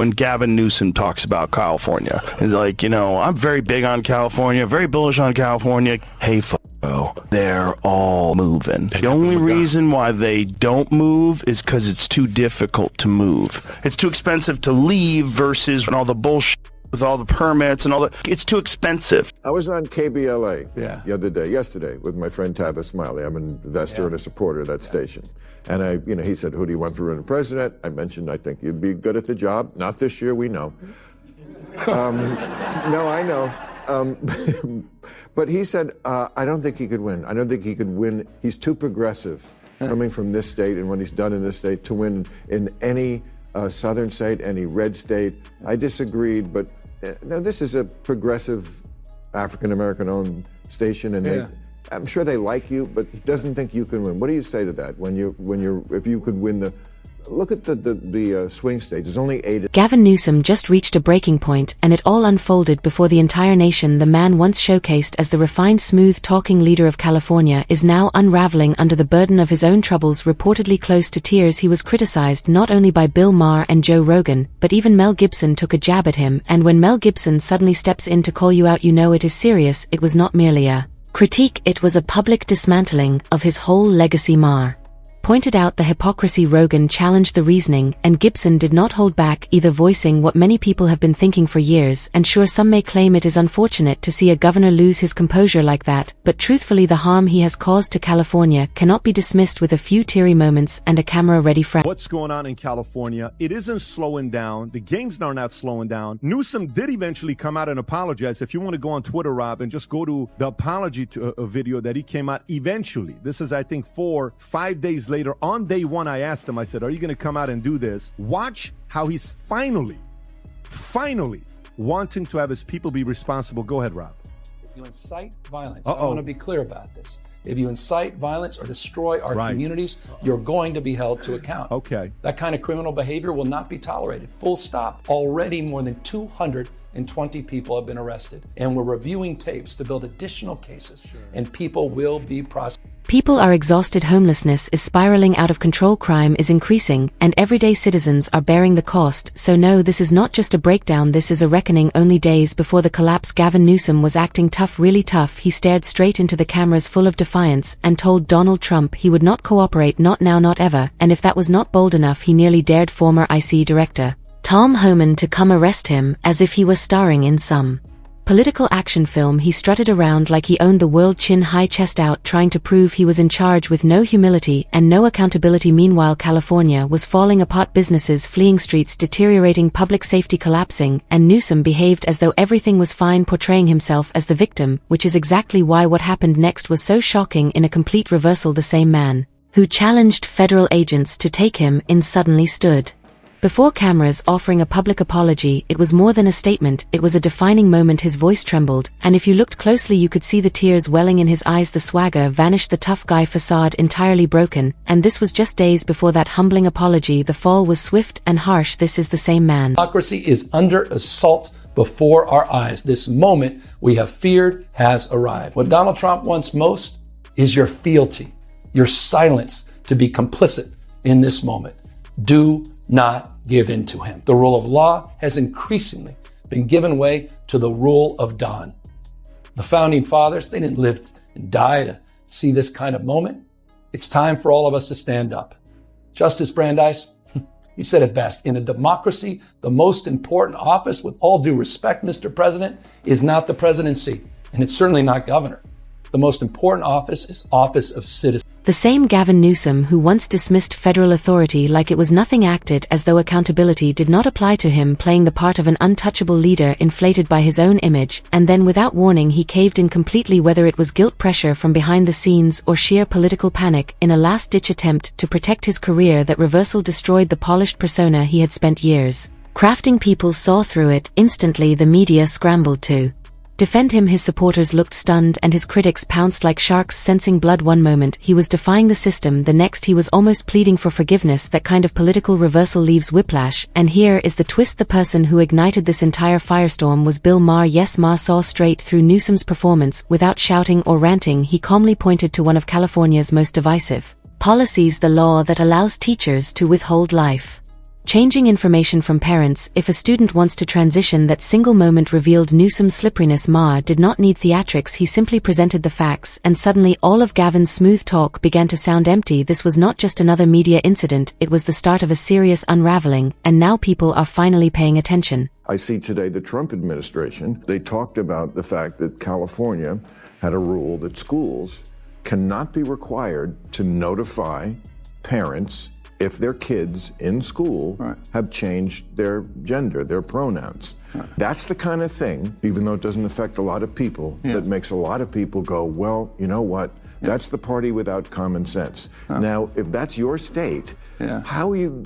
when Gavin Newsom talks about California. He's like, I'm very big on California, very bullish on California. Hey, they're all moving. The only reason why they don't move is because it's too difficult to move. It's too expensive to leave versus all the bullshit with all the permits and all that. It's too expensive. I was on KBLA yesterday, with my friend Tavis Smiley. I'm an investor and a supporter of that station. And he said, who do you want for running president? I mentioned, I think you'd be good at the job. Not this year, we know. No, I know. But he said, I don't think he could win. I don't think he could win. He's too progressive coming from this state and what he's done in this state to win in any southern state, any red state. I disagreed, but no, this is a progressive African-American owned station, and I'm sure they like you, but he doesn't think you can win. What do you say to that if you could win the? Look at the swing states. There's only 8. Gavin Newsom just reached a breaking point, and it all unfolded before the entire nation. The man once showcased as the refined, smooth-talking leader of California is now unraveling under the burden of his own troubles. Reportedly close to tears, he was criticized not only by Bill Maher and Joe Rogan, but even Mel Gibson took a jab at him. And when Mel Gibson suddenly steps in to call you out, it is serious. It was not merely a critique, it was a public dismantling of his whole legacy. Maher pointed out the hypocrisy. Rogan challenged the reasoning, and Gibson did not hold back, either voicing what many people have been thinking for years. And sure, some may claim it is unfortunate to see a governor lose his composure like that, but truthfully the harm he has caused to California cannot be dismissed with a few teary moments and a camera-ready frame. What's going on in California? It isn't slowing down. The games are not slowing down. Newsom did eventually come out and apologize. If you want to go on Twitter, Rob, and just go to the apology video that he came out eventually. This is, I think, 5 days later. On day one, I asked him, I said, are you going to come out and do this? Watch how he's finally wanting to have his people be responsible. Go ahead, Rob. If you incite violence, I want to be clear about this. If you incite violence or destroy our communities, you're going to be held to account. Okay. That kind of criminal behavior will not be tolerated. Full stop. Already more than 220 people have been arrested, and we're reviewing tapes to build additional cases, and people will be prosecuted. People are exhausted. Homelessness is spiraling out of control. Crime is increasing, and everyday citizens are bearing the cost. So no, this is not just a breakdown, this is a reckoning. Only days before the collapse, Gavin Newsom was acting tough, really tough. He stared straight into the cameras full of defiance and told Donald Trump he would not cooperate, not now, not ever. And if that was not bold enough, he nearly dared former IC director Tom Homan to come arrest him, as if he were starring in some political action film. He strutted around like he owned the world, chin high, chest out, trying to prove he was in charge with no humility and no accountability. Meanwhile, California was falling apart, businesses fleeing, streets deteriorating, public safety collapsing, and Newsom behaved as though everything was fine, portraying himself as the victim, which is exactly why what happened next was so shocking. In a complete reversal, the same man who challenged federal agents to take him in suddenly stood before cameras offering a public apology. It was more than a statement, it was a defining moment. His voice trembled, and if you looked closely you could see the tears welling in his eyes. The swagger vanished, the tough guy facade entirely broken, and this was just days before that humbling apology. The fall was swift and harsh. This is the same man. Democracy is under assault before our eyes. This moment we have feared has arrived. What Donald Trump wants most is your fealty, your silence to be complicit in this moment. Do not give in to him. The rule of law has increasingly been given way to the rule of Don. The founding fathers, they didn't live and die to see this kind of moment. It's time for all of us to stand up. Justice Brandeis, he said it best. In a democracy, the most important office, with all due respect, Mr. President, is not the presidency, and it's certainly not governor. The most important office is office of citizen. The same Gavin Newsom who once dismissed federal authority like it was nothing acted as though accountability did not apply to him, playing the part of an untouchable leader inflated by his own image, and then without warning he caved in completely, whether it was guilt, pressure from behind the scenes, or sheer political panic, in a last-ditch attempt to protect his career. That reversal destroyed the polished persona he had spent years crafting. People saw through it instantly. The media scrambled to defend him. His supporters looked stunned, and his critics pounced like sharks, sensing blood. One moment he was defying the system, the next he was almost pleading for forgiveness. That kind of political reversal leaves whiplash, and here is the twist. The person who ignited this entire firestorm was Bill Maher. Yes, Maher saw straight through Newsom's performance. Without shouting or ranting, he calmly pointed to one of California's most divisive policies, the law that allows teachers to withhold life Changing information from parents. If a student wants to transition, that single moment revealed Newsom's slipperiness. Maher did not need theatrics, he simply presented the facts, and suddenly all of Gavin's smooth talk began to sound empty. This was not just another media incident, it was the start of a serious unraveling, and now people are finally paying attention. I see today the Trump administration, they talked about the fact that California had a rule that schools cannot be required to notify parents if their kids in school have changed their gender, their pronouns. That's the kind of thing, even though it doesn't affect a lot of people, that makes a lot of people go, well, you know what? That's the party without common sense. Now, if that's your state, how are you?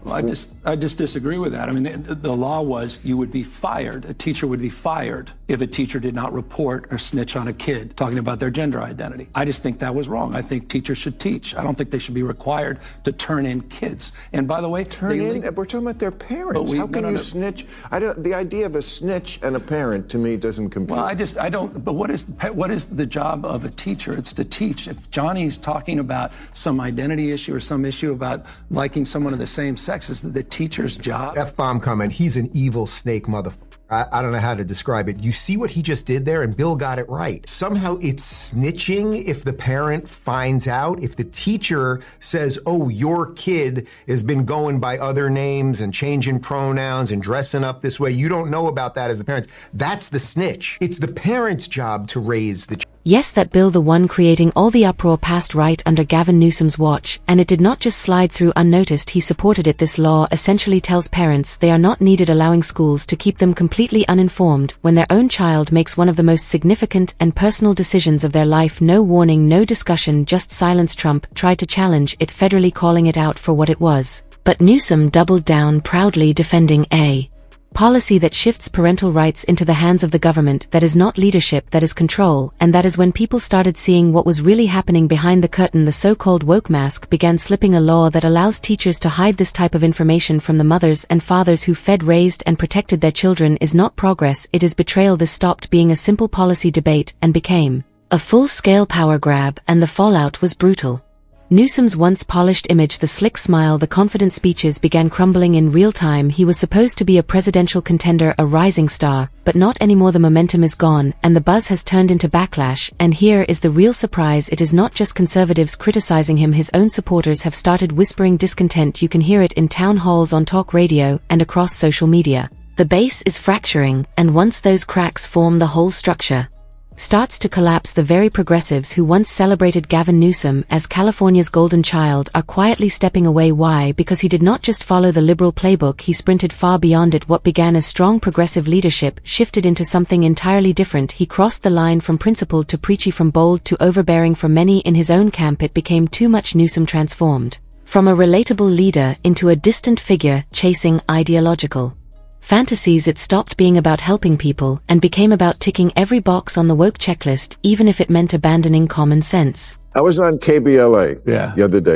Well, I just disagree with that. I mean, the law was you would be fired. A teacher would be fired if a teacher did not report or snitch on a kid talking about their gender identity. I just think that was wrong. I think teachers should teach. I don't think they should be required to turn in kids. And by the way, we're talking about their parents. How can you snitch? The idea of a snitch and a parent to me doesn't compute. Well, I don't. But what is the job of a teacher? It's to teach. If Johnny's talking about some identity issue or some issue about liking someone of the same sex, is the teacher's job. F-bomb comment. He's an evil snake motherfucker. I don't know how to describe it. You see what he just did there, and Bill got it right. Somehow it's snitching if the parent finds out. If the teacher says, oh, your kid has been going by other names and changing pronouns and dressing up this way, you don't know about that as the parents. That's the snitch. It's the parent's job to raise the Yes, that bill, the one creating all the uproar, passed right under Gavin Newsom's watch, and it did not just slide through unnoticed, he supported it. This law essentially tells parents they are not needed, allowing schools to keep them completely uninformed when their own child makes one of the most significant and personal decisions of their life. No warning, no discussion, just silence. Trump tried to challenge it federally, calling it out for what it was. But Newsom doubled down, proudly defending a policy that shifts parental rights into the hands of the government. That is not leadership, that is control. And that is when people started seeing what was really happening behind the curtain. The so-called woke mask began slipping. A law that allows teachers to hide this type of information from the mothers and fathers who fed, raised, and protected their children is not progress, it is betrayal. This stopped being a simple policy debate and became a full-scale power grab, and the fallout was brutal. Newsom's once polished image, the slick smile, the confident speeches began crumbling in real time. He was supposed to be a presidential contender, a rising star, but not anymore. The momentum is gone, and the buzz has turned into backlash. And here is the real surprise. It is not just conservatives criticizing him. His own supporters have started whispering discontent. You can hear it in town halls, on talk radio, and across social media. The base is fracturing, and once those cracks form, the whole structure starts to collapse. The very progressives who once celebrated Gavin Newsom as California's golden child are quietly stepping away. Why? Because he did not just follow the liberal playbook, he sprinted far beyond it. What began as strong progressive leadership shifted into something entirely different. He crossed the line from principled to preachy, from bold to overbearing. For many in his own camp, it became too much. Newsom transformed from a relatable leader into a distant figure chasing ideological fantasies. It stopped being about helping people and became about ticking every box on the woke checklist, even if it meant abandoning common sense. I was on KBLA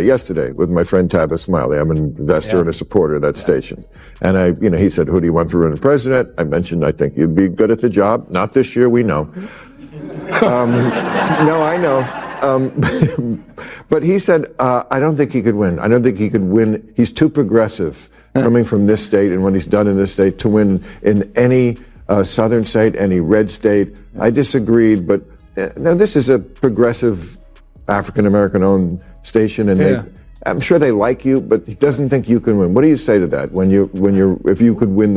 yesterday, with my friend Tavis Smiley. I'm an investor and a supporter of that station. And he said, who do you want to run for president? I mentioned, I think you'd be good at the job. Not this year, we know. No, I know. But he said, I don't think he could win. I don't think he could win. He's too progressive coming from this state and what he's done in this state to win in any southern state, any red state. I disagreed, but now this is a progressive African-American owned station, and I'm sure they like you, but he doesn't think you can win. What do you say to that if you could win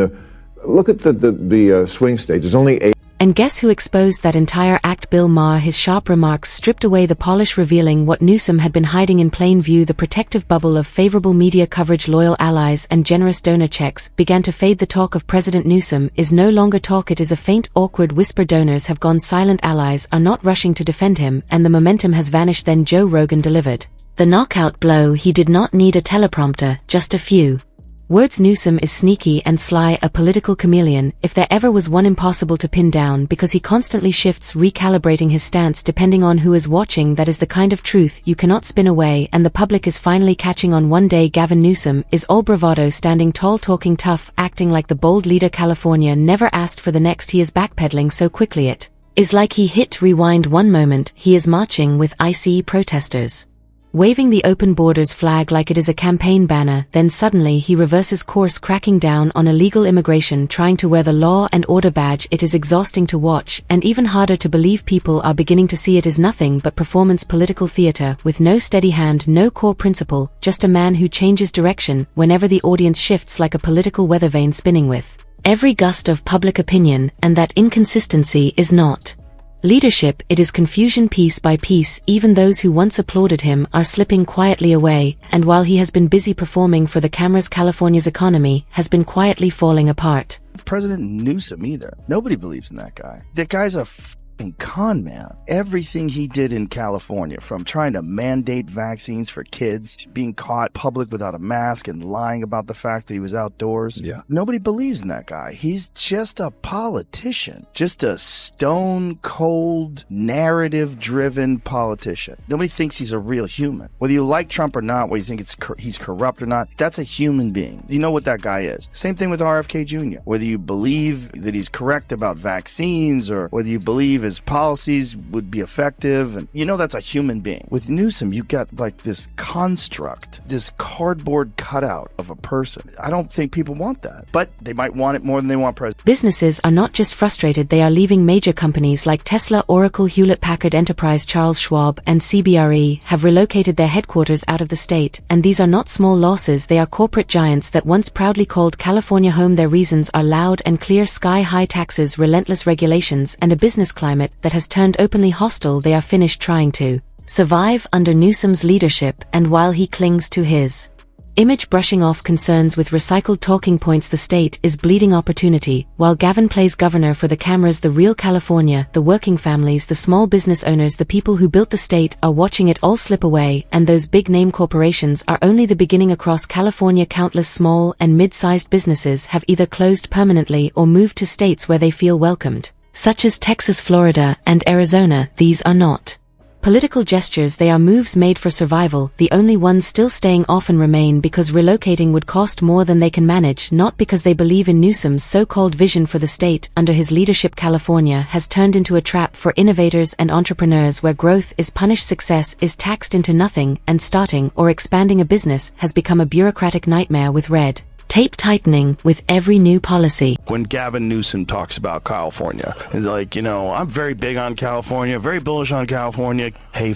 look at the swing states. There's only 8. And guess who exposed that entire act? Bill Maher. His sharp remarks stripped away the polish, revealing what Newsom had been hiding in plain view. The protective bubble of favorable media coverage, loyal allies, and generous donor checks began to fade. The talk of President Newsom is no longer talk, it is a faint, awkward whisper. Donors have gone silent, allies are not rushing to defend him, and the momentum has vanished. Then Joe Rogan delivered the knockout blow. He did not need a teleprompter, just a few words. Newsom is sneaky and sly, a political chameleon, if there ever was one. Impossible to pin down because he constantly shifts, recalibrating his stance depending on who is watching. That is the kind of truth you cannot spin away, and the public is finally catching on. One day Gavin Newsom is all bravado, standing tall, talking tough, acting like the bold leader California never asked for. The next he is backpedaling so quickly it is like he hit rewind. One moment he is marching with ICE protesters. waving the open borders flag like it is a campaign banner, then suddenly he reverses course, cracking down on illegal immigration, trying to wear the law and order badge. It is exhausting to watch, and even harder to believe. People are beginning to see it as nothing but performance political theater, with no steady hand, no core principle, just a man who changes direction whenever the audience shifts, like a political weather vane spinning with every gust of public opinion, and that inconsistency is not leadership, it is confusion. Piece by piece, even those who once applauded him are slipping quietly away, and while he has been busy performing for the cameras, California's economy has been quietly falling apart. President Newsom either. Nobody believes in that guy. That guy's a con man. Everything he did in California, from trying to mandate vaccines for kids, to being caught public without a mask and lying about the fact that he was outdoors. Yeah. Nobody believes in that guy. He's just a politician, just a stone cold, narrative driven politician. Nobody thinks he's a real human. Whether you like Trump or not, whether you think he's corrupt or not, that's a human being. You know what that guy is. Same thing with RFK Jr. Whether you believe that he's correct about vaccines or whether you believe his policies would be effective, and you know that's a human being. With Newsom, you got like this construct, this cardboard cutout of a person. I don't think people want that, but they might want it more than they want president. Businesses are not just frustrated, they are leaving. Major companies like Tesla, Oracle, Hewlett-Packard Enterprise, Charles Schwab, and CBRE have relocated their headquarters out of the state, and these are not small losses. They are corporate giants that once proudly called California home. Their reasons are loud and clear: sky-high taxes, relentless regulations, and a business climate that has turned openly hostile. They are finished trying to survive under Newsom's leadership, and while he clings to his image, brushing off concerns with recycled talking points, the state is bleeding opportunity. While Gavin plays governor for the cameras, the real California, the working families, the small business owners, the people who built the state, are watching it all slip away, and those big-name corporations are only the beginning. Across California, countless small and mid-sized businesses have either closed permanently or moved to states where they feel welcomed, such as Texas, Florida, and Arizona. These are not political gestures, they are moves made for survival. The only ones still staying often remain because relocating would cost more than they can manage, not because they believe in Newsom's so-called vision for the state. Under his leadership, California has turned into a trap for innovators and entrepreneurs, where growth is punished, success is taxed into nothing, and starting or expanding a business has become a bureaucratic nightmare with red tape tightening with every new policy. When Gavin Newsom talks about California, he's like, I'm very big on California, very bullish on California. Hey,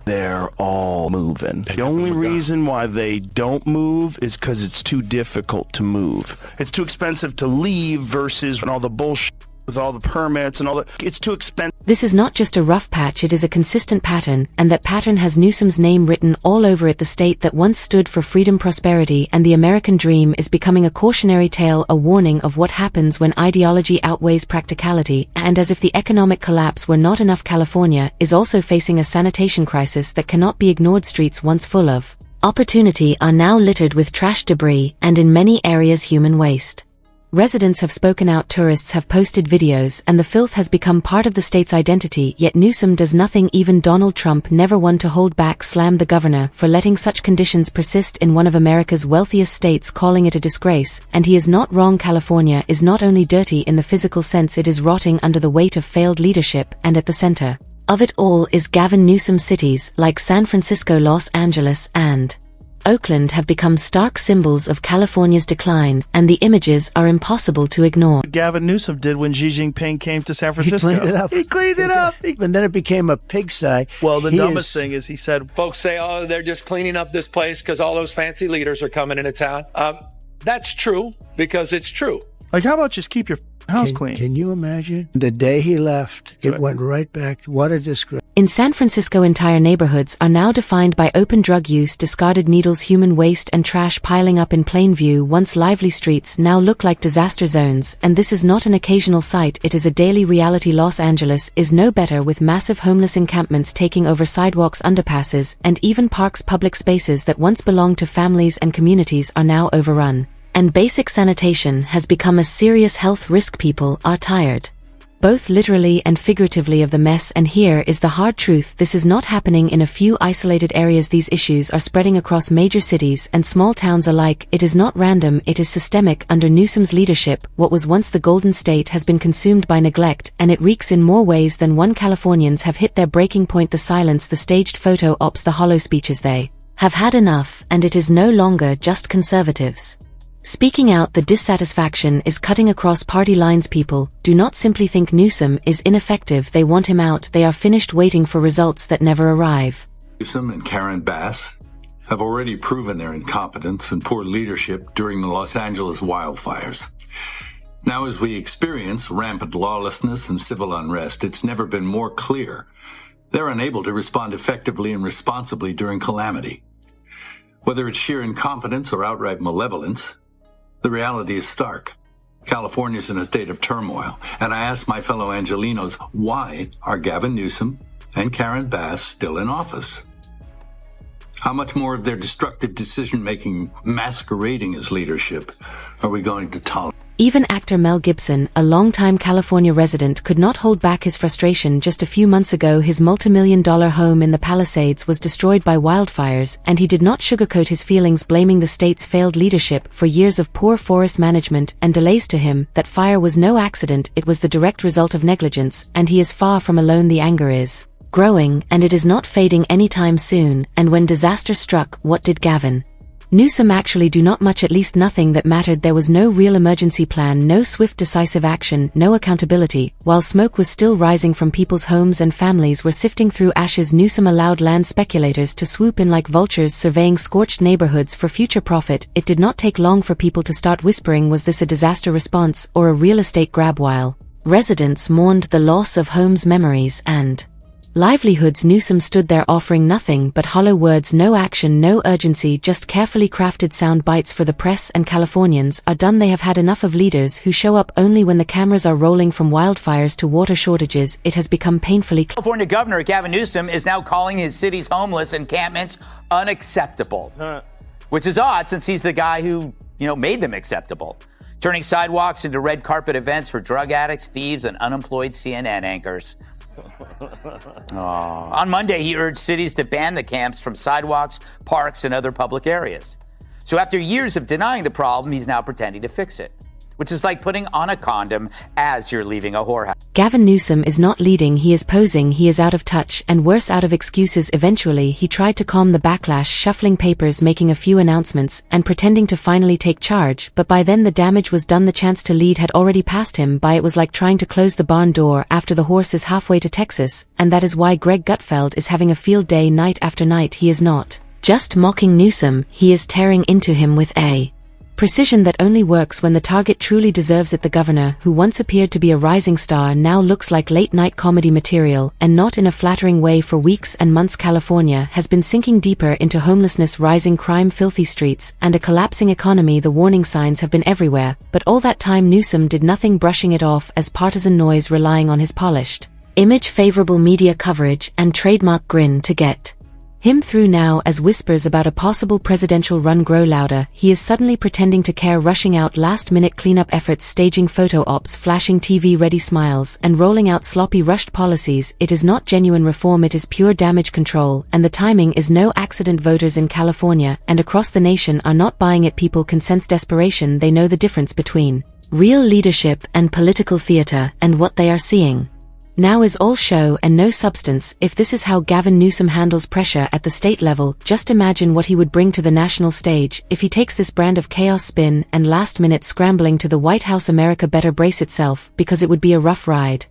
they're all moving. The only reason why they don't move is because it's too difficult to move. It's too expensive to leave versus all the bullshit with all the permits and all that. It's too expensive. This is not just a rough patch, it is a consistent pattern, and that pattern has Newsom's name written all over it. The state that once stood for freedom, prosperity, and the American dream is becoming a cautionary tale, a warning of what happens when ideology outweighs practicality. And as if the economic collapse were not enough, California is also facing a sanitation crisis that cannot be ignored. Streets once full of opportunity are now littered with trash, debris, and in many areas human waste. Residents have spoken out, tourists have posted videos, and the filth has become part of the state's identity. Yet Newsom does nothing. Even Donald Trump, never one to hold back, slammed the governor for letting such conditions persist in one of America's wealthiest states, calling it a disgrace. And he is not wrong. California is not only dirty in the physical sense, it is rotting under the weight of failed leadership, and at the center of it all is Gavin Newsom. Cities like San Francisco, Los Angeles, and Oakland have become stark symbols of California's decline, and the images are impossible to ignore. Gavin Newsom did when Xi Jinping came to San Francisco. He cleaned it up. He cleaned it up. And then it became a pigsty. Well, the dumbest thing is he said, folks say, oh, they're just cleaning up this place because all those fancy leaders are coming into town. That's true, because it's true. like, how about just keep your house clean? Can you imagine? The day he left, it went right back. What a disgrace. In San Francisco, entire neighborhoods are now defined by open drug use, discarded needles, human waste, and trash piling up in plain view. Once lively streets now look like disaster zones, and this is not an occasional sight, it is a daily reality. Los Angeles is no better, with massive homeless encampments taking over sidewalks, underpasses, and even parks. Public spaces that once belonged to families and communities are now overrun, and basic sanitation has become a serious health risk. People are tired both literally and figuratively, of the mess. And here is the hard truth: this is not happening in a few isolated areas. These issues are spreading across major cities and small towns alike. It is not random, it is systemic. Under Newsom's leadership, what was once the Golden State has been consumed by neglect, and it reeks in more ways than one. Californians have hit their breaking point. The silence, the staged photo ops, the hollow speeches. They have had enough, and it is no longer just conservatives speaking out. The dissatisfaction is cutting across party lines. People do not simply think Newsom is ineffective, they want him out. They are finished waiting for results that never arrive. Newsom and Karen Bass have already proven their incompetence and poor leadership during the Los Angeles wildfires. Now, as we experience rampant lawlessness and civil unrest, it's never been more clear they're unable to respond effectively and responsibly during calamity. Whether it's sheer incompetence or outright malevolence, the reality is stark. California's in a state of turmoil, and I ask my fellow Angelenos, why are Gavin Newsom and Karen Bass still in office? How much more of their destructive decision-making masquerading as leadership are we going to tolerate? Even actor Mel Gibson, a longtime California resident, could not hold back his frustration. Just a few months ago, his multi-million-dollar home in the Palisades was destroyed by wildfires, and he did not sugarcoat his feelings, blaming the state's failed leadership for years of poor forest management and delays. To him, that fire was no accident, it was the direct result of negligence, and he is far from alone. The anger is growing, and it is not fading anytime soon. And when disaster struck, what did Gavin Newsom actually do? Not much, at least nothing that mattered. There was no real emergency plan, no swift decisive action, no accountability. While smoke was still rising from people's homes and families were sifting through ashes, Newsom allowed land speculators to swoop in like vultures, surveying scorched neighborhoods for future profit. It did not take long for people to start whispering, was this a disaster response or a real estate grab? While residents mourned the loss of homes, memories, and livelihoods, Newsom stood there offering nothing but hollow words, no action, no urgency, just carefully crafted sound bites for the press. And Californians are done. They have had enough of leaders who show up only when the cameras are rolling. From wildfires to water shortages, it has become painfully clear. California Governor Gavin Newsom is now calling his city's homeless encampments unacceptable, which is odd since he's the guy who, made them acceptable, turning sidewalks into red carpet events for drug addicts, thieves, and unemployed CNN anchors. On Monday, he urged cities to ban the camps from sidewalks, parks, and other public areas. So after years of denying the problem, he's now pretending to fix it, which is like putting on a condom as you're leaving a whorehouse. Gavin Newsom is not leading, he is posing. He is out of touch, and worse, out of excuses. Eventually, he tried to calm the backlash, shuffling papers, making a few announcements, and pretending to finally take charge. But by then the damage was done. The chance to lead had already passed him by. It was like trying to close the barn door after the horse is halfway to Texas, and that is why Greg Gutfeld is having a field day night after night. He is not just mocking Newsom, he is tearing into him with a precision that only works when the target truly deserves it. The governor, who once appeared to be a rising star, now looks like late-night comedy material, and not in a flattering way. For weeks and months, California has been sinking deeper into homelessness, rising crime, filthy streets, and a collapsing economy. The warning signs have been everywhere, but all that time Newsom did nothing, brushing it off as partisan noise, relying on his polished image, favorable media coverage, and trademark grin to get him through. Now, as whispers about a possible presidential run grow louder, he is suddenly pretending to care, rushing out last-minute cleanup efforts, staging photo ops, flashing TV-ready smiles, and rolling out sloppy, rushed policies. It is not genuine reform, it is pure damage control, and the timing is no accident. Voters in California and across the nation are not buying it. People can sense desperation. They know the difference between real leadership and political theater, and what they are seeing now is all show and no substance. If this is how Gavin Newsom handles pressure at the state level, just imagine what he would bring to the national stage. If he takes this brand of chaos, spin, and last-minute scrambling to the White House, America better brace itself, because it would be a rough ride.